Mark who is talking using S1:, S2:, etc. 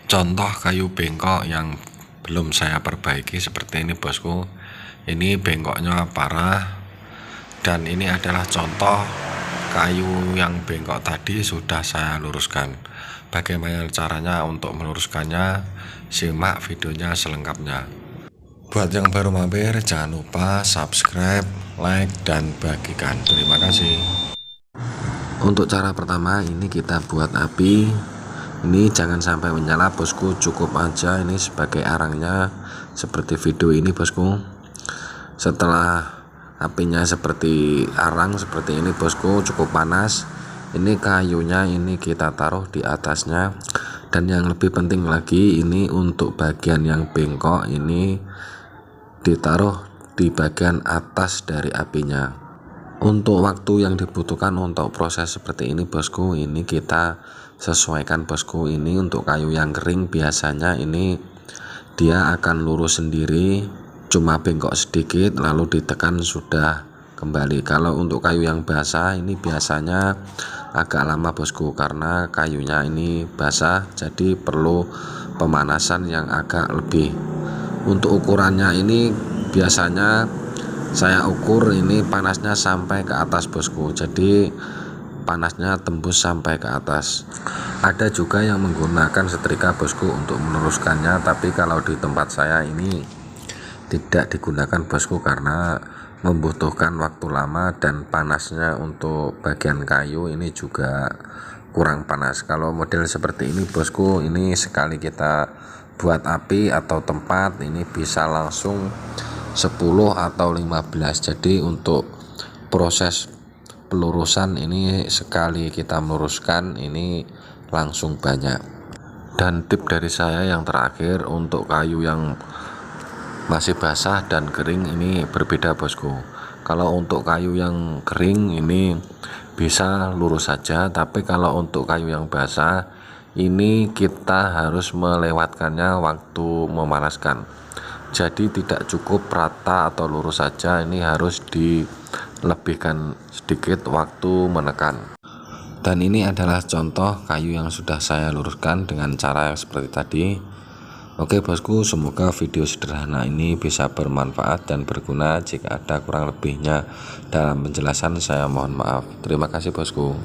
S1: Contoh kayu bengkok yang belum saya perbaiki seperti ini bosku. Ini bengkoknya parah, dan ini adalah contoh kayu yang bengkok tadi sudah saya luruskan. Bagaimana caranya untuk meluruskannya? Simak videonya selengkapnya. Buat yang baru mampir, jangan lupa subscribe, like, dan bagikan. Terima kasih. Untuk cara pertama, ini kita buat api. Ini jangan sampai menyala bosku, cukup aja ini sebagai arangnya seperti video ini bosku. Setelah apinya seperti arang seperti ini bosku, cukup panas, ini kayunya ini kita taruh di atasnya. Dan yang lebih penting lagi, ini untuk bagian yang bengkok ini ditaruh di bagian atas dari apinya. Untuk waktu yang dibutuhkan untuk proses seperti ini bosku, ini kita sesuaikan bosku. Ini untuk kayu yang kering biasanya ini dia akan lurus sendiri, cuma bengkok sedikit lalu ditekan sudah kembali. Kalau untuk kayu yang basah ini biasanya agak lama bosku, karena kayunya ini basah, jadi perlu pemanasan yang agak lebih. Untuk ukurannya ini biasanya saya ukur ini panasnya sampai ke atas bosku, jadi panasnya tembus sampai ke atas. Ada juga yang menggunakan setrika bosku untuk meneruskannya, tapi kalau di tempat saya ini tidak digunakan bosku karena membutuhkan waktu lama, dan panasnya untuk bagian kayu ini juga kurang panas. Kalau model seperti ini bosku, ini sekali kita buat api atau tempat ini bisa langsung 10 atau 15. Jadi untuk proses pelurusan ini sekali kita meluruskan ini langsung banyak. Dan tip dari saya yang terakhir, untuk kayu yang masih basah dan kering ini berbeda bosku. Kalau untuk kayu yang kering ini bisa lurus saja, tapi kalau untuk kayu yang basah ini kita harus melewatkannya waktu memanaskan. Jadi tidak cukup rata atau lurus saja, ini harus dilebihkan sedikit waktu menekan. Dan ini adalah contoh kayu yang sudah saya luruskan dengan cara yang seperti tadi. Oke bosku, semoga video sederhana ini bisa bermanfaat dan berguna. Jika ada kurang lebihnya dalam penjelasan, saya mohon maaf. Terima kasih bosku.